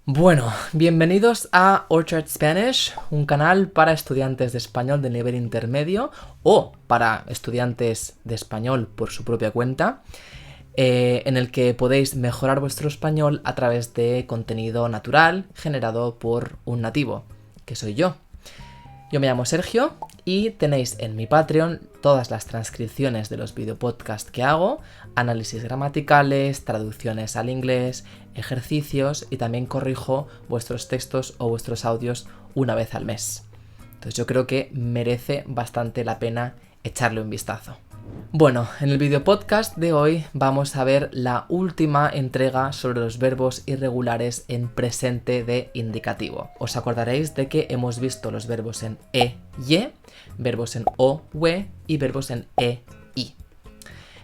Bueno, bienvenidos a Orchard Spanish, un canal para estudiantes de español de nivel intermedio o para estudiantes de español por su propia cuenta, en el que podéis mejorar vuestro español a través de contenido natural generado por un nativo, que soy yo. Yo me llamo Sergio y tenéis en mi Patreon todas las transcripciones de los videopodcasts que hago, análisis gramaticales, traducciones al inglés, ejercicios y también corrijo vuestros textos o vuestros audios una vez al mes. Entonces yo creo que merece bastante la pena echarle un vistazo. Bueno, en el videopodcast de hoy vamos a ver la última entrega sobre los verbos irregulares en presente de indicativo. Os acordaréis de que hemos visto los verbos en e-ye, verbos en o-we y verbos en e-i.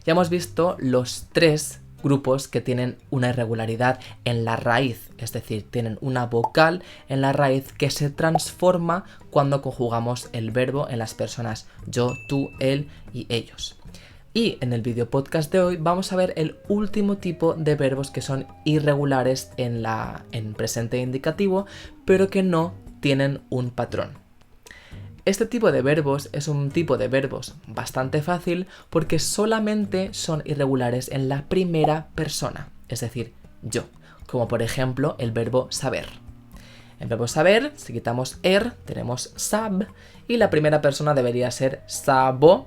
Ya hemos visto los tres grupos que tienen una irregularidad en la raíz, es decir, tienen una vocal en la raíz que se transforma cuando conjugamos el verbo en las personas yo, tú, él y ellos. Y en el video podcast de hoy vamos a ver el último tipo de verbos que son irregulares en presente indicativo, pero que no tienen un patrón. Este tipo de verbos es un tipo de verbos bastante fácil porque solamente son irregulares en la primera persona, es decir, yo, como por ejemplo el verbo saber. El verbo saber, si quitamos tenemos sab y la primera persona debería ser sabo,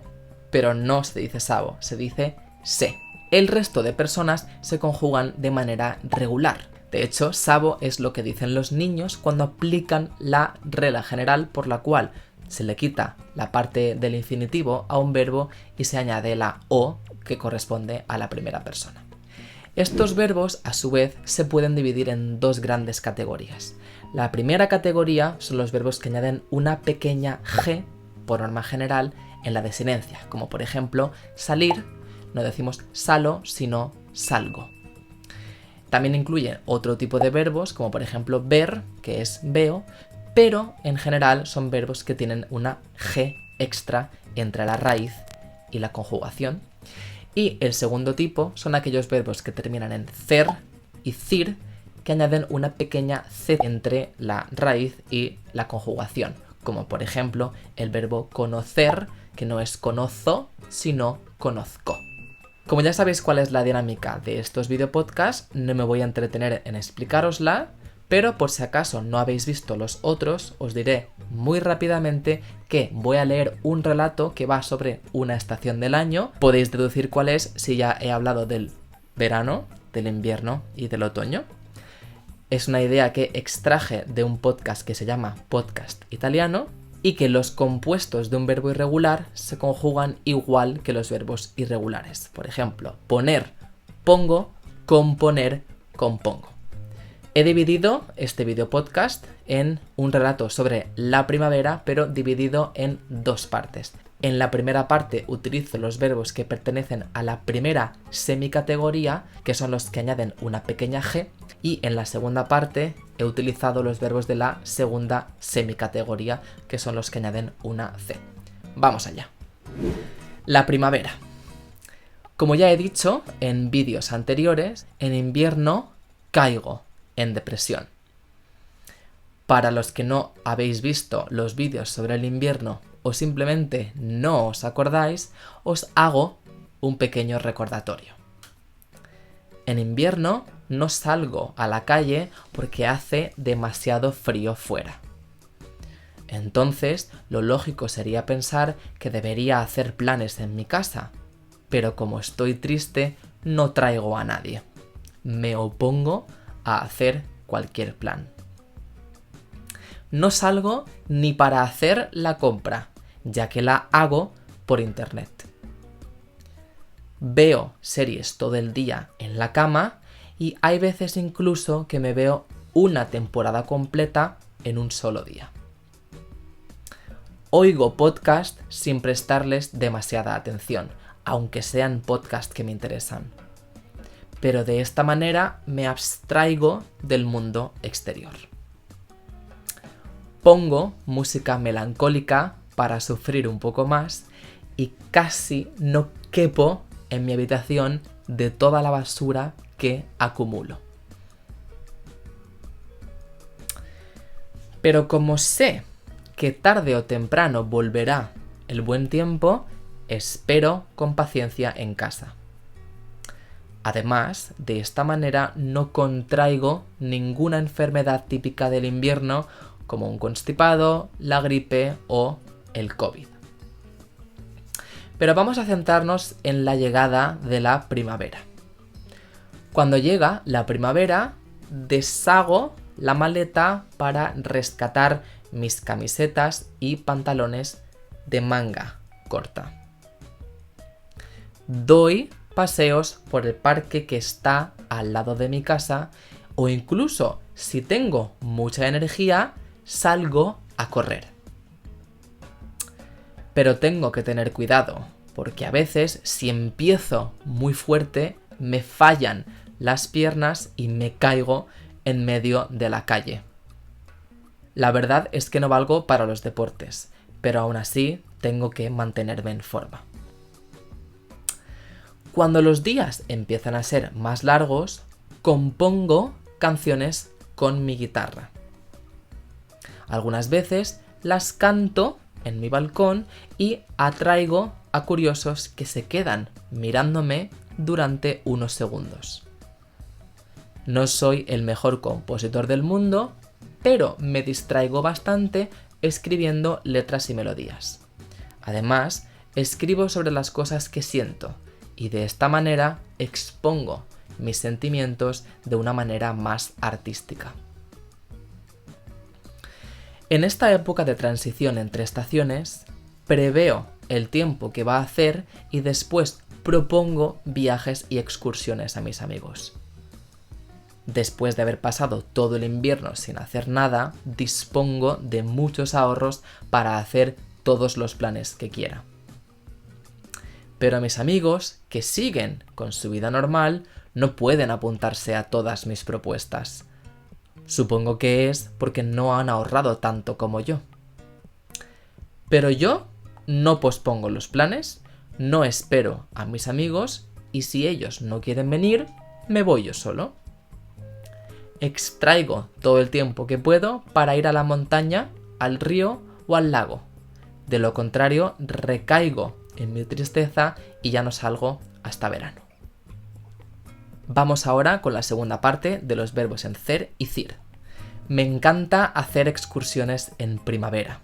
pero no se dice sabo, se dice se. El resto de personas se conjugan de manera regular. De hecho, sabo es lo que dicen los niños cuando aplican la regla general por la cual se le quita la parte del infinitivo a un verbo y se añade la o que corresponde a la primera persona. Estos verbos, a su vez, se pueden dividir en dos grandes categorías. La primera categoría son los verbos que añaden una pequeña g, por norma general, en la desinencia, como por ejemplo salir, no decimos salo, sino salgo. También incluye otro tipo de verbos, como por ejemplo ver, que es veo, pero en general son verbos que tienen una g extra entre la raíz y la conjugación. Y el segundo tipo son aquellos verbos que terminan en cer y cir, que añaden una pequeña c entre la raíz y la conjugación, como por ejemplo el verbo conocer, que no es conozo, sino conozco. Como ya sabéis cuál es la dinámica de estos videopodcasts, no me voy a entretener en explicárosla, pero por si acaso no habéis visto los otros, os diré muy rápidamente que voy a leer un relato que va sobre una estación del año. Podéis deducir cuál es si ya he hablado del verano, del invierno y del otoño. Es una idea que extraje de un podcast que se llama Podcast Italiano y que los compuestos de un verbo irregular se conjugan igual que los verbos irregulares. Por ejemplo, poner, pongo, componer, compongo. He dividido este video podcast en un relato sobre la primavera, pero dividido en dos partes. En la primera parte utilizo los verbos que pertenecen a la primera semicategoría, que son los que añaden una pequeña g, y en la segunda parte he utilizado los verbos de la segunda semicategoría, que son los que añaden una c. Vamos allá. La primavera. Como ya he dicho en vídeos anteriores, en invierno caigo en depresión. Para los que no habéis visto los vídeos sobre el invierno o simplemente no os acordáis, os hago un pequeño recordatorio. En invierno no salgo a la calle porque hace demasiado frío fuera. Entonces, lo lógico sería pensar que debería hacer planes en mi casa, pero como estoy triste, no traigo a nadie. Me opongo a hacer cualquier plan. No salgo ni para hacer la compra, ya que la hago por internet. Veo series todo el día en la cama y hay veces incluso que me veo una temporada completa en un solo día. Oigo podcast sin prestarles demasiada atención, aunque sean podcasts que me interesan. Pero de esta manera me abstraigo del mundo exterior. Pongo música melancólica para sufrir un poco más y casi no quepo en mi habitación de toda la basura que acumulo. Pero como sé que tarde o temprano volverá el buen tiempo, espero con paciencia en casa. Además, de esta manera no contraigo ninguna enfermedad típica del invierno como un constipado, la gripe o el COVID. Pero vamos a centrarnos en la llegada de la primavera. Cuando llega la primavera, deshago la maleta para rescatar mis camisetas y pantalones de manga corta. Doy paseos por el parque que está al lado de mi casa o incluso, si tengo mucha energía, salgo a correr. Pero tengo que tener cuidado, porque a veces si empiezo muy fuerte me fallan las piernas y me caigo en medio de la calle. La verdad es que no valgo para los deportes, pero aún así tengo que mantenerme en forma. Cuando los días empiezan a ser más largos, compongo canciones con mi guitarra. Algunas veces las canto en mi balcón y atraigo a curiosos que se quedan mirándome durante unos segundos. No soy el mejor compositor del mundo, pero me distraigo bastante escribiendo letras y melodías. Además, escribo sobre las cosas que siento y de esta manera expongo mis sentimientos de una manera más artística. En esta época de transición entre estaciones, preveo el tiempo que va a hacer y después propongo viajes y excursiones a mis amigos. Después de haber pasado todo el invierno sin hacer nada, dispongo de muchos ahorros para hacer todos los planes que quiera. Pero mis amigos, que siguen con su vida normal, no pueden apuntarse a todas mis propuestas. Supongo que es porque no han ahorrado tanto como yo. Pero yo no pospongo los planes, no espero a mis amigos y si ellos no quieren venir, me voy yo solo. Extraigo todo el tiempo que puedo para ir a la montaña, al río o al lago. De lo contrario, recaigo en mi tristeza y ya no salgo hasta verano. Vamos ahora con la segunda parte de los verbos en cer y cir. Me encanta hacer excursiones en primavera.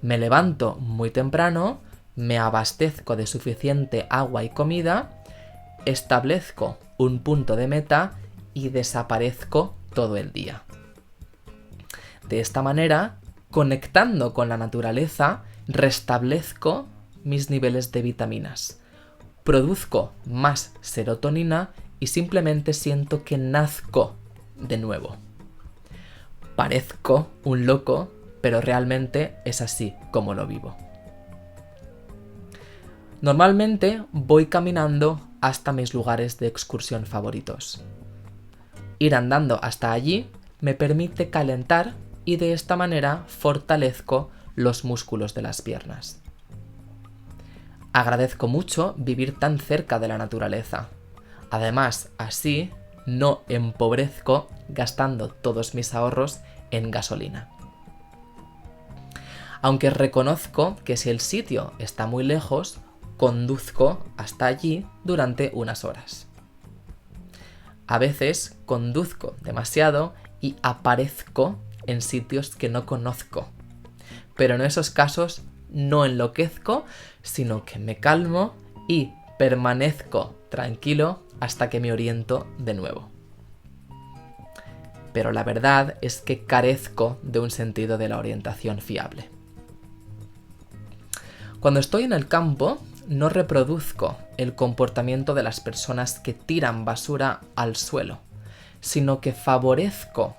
Me levanto muy temprano, me abastezco de suficiente agua y comida, establezco un punto de meta y desaparezco todo el día. De esta manera, conectando con la naturaleza, restablezco mis niveles de vitaminas, produzco más serotonina y simplemente siento que nazco de nuevo. Parezco un loco, pero realmente es así como lo vivo. Normalmente voy caminando hasta mis lugares de excursión favoritos. Ir andando hasta allí me permite calentar y de esta manera fortalezco los músculos de las piernas. Agradezco mucho vivir tan cerca de la naturaleza. Además, así no empobrezco gastando todos mis ahorros en gasolina. Aunque reconozco que si el sitio está muy lejos, conduzco hasta allí durante unas horas. A veces conduzco demasiado y aparezco en sitios que no conozco. Pero en esos casos no enloquezco, sino que me calmo y permanezco tranquilo hasta que me oriento de nuevo. Pero la verdad es que carezco de un sentido de la orientación fiable. Cuando estoy en el campo, no reproduzco el comportamiento de las personas que tiran basura al suelo, sino que favorezco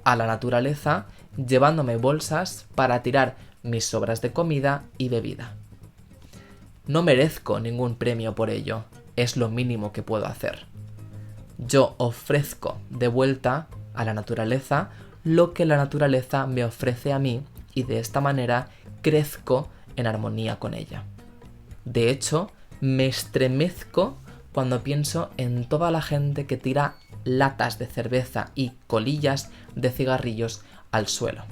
a la naturaleza llevándome bolsas para tirar mis sobras de comida y bebida. No merezco ningún premio por ello, es lo mínimo que puedo hacer. Yo ofrezco de vuelta a la naturaleza lo que la naturaleza me ofrece a mí y de esta manera crezco en armonía con ella. De hecho, me estremezco cuando pienso en toda la gente que tira latas de cerveza y colillas de cigarrillos al suelo.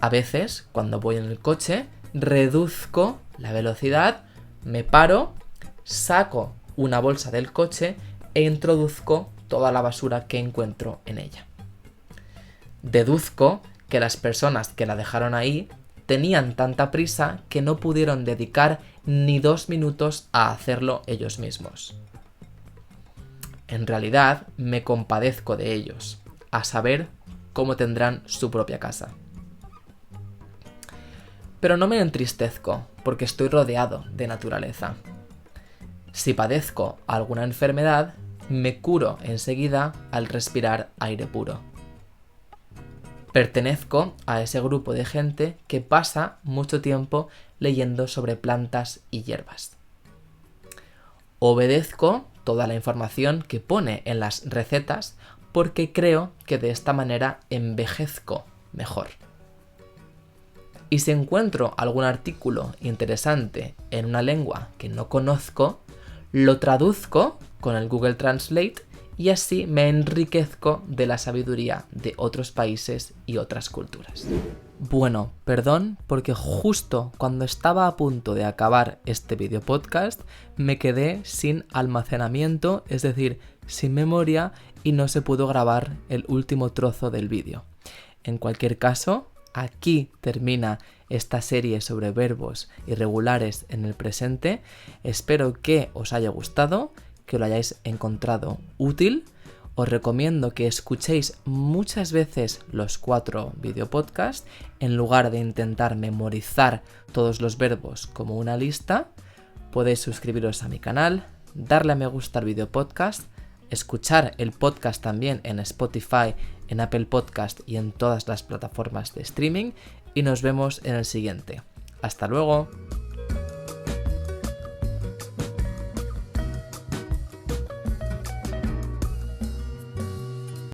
A veces, cuando voy en el coche, reduzco la velocidad, me paro, saco una bolsa del coche e introduzco toda la basura que encuentro en ella. Deduzco que las personas que la dejaron ahí tenían tanta prisa que no pudieron dedicar ni 2 minutos a hacerlo ellos mismos. En realidad, me compadezco de ellos, a saber cómo tendrán su propia casa. Pero no me entristezco porque estoy rodeado de naturaleza. Si padezco alguna enfermedad, me curo enseguida al respirar aire puro. Pertenezco a ese grupo de gente que pasa mucho tiempo leyendo sobre plantas y hierbas. Obedezco toda la información que pone en las recetas porque creo que de esta manera envejezco mejor. Y si encuentro algún artículo interesante en una lengua que no conozco, lo traduzco con el Google Translate y así me enriquezco de la sabiduría de otros países y otras culturas. Bueno, perdón, porque justo cuando estaba a punto de acabar este video podcast me quedé sin almacenamiento, es decir, sin memoria, y no se pudo grabar el último trozo del vídeo. En cualquier caso, aquí termina esta serie sobre verbos irregulares en el presente. Espero que os haya gustado, que lo hayáis encontrado útil. Os recomiendo que escuchéis muchas veces los 4 videopodcasts en lugar de intentar memorizar todos los verbos como una lista. Podéis suscribiros a mi canal, darle a me gusta al videopodcast, escuchar el podcast también en Spotify, en Apple Podcast y en todas las plataformas de streaming, y nos vemos en el siguiente. ¡Hasta luego!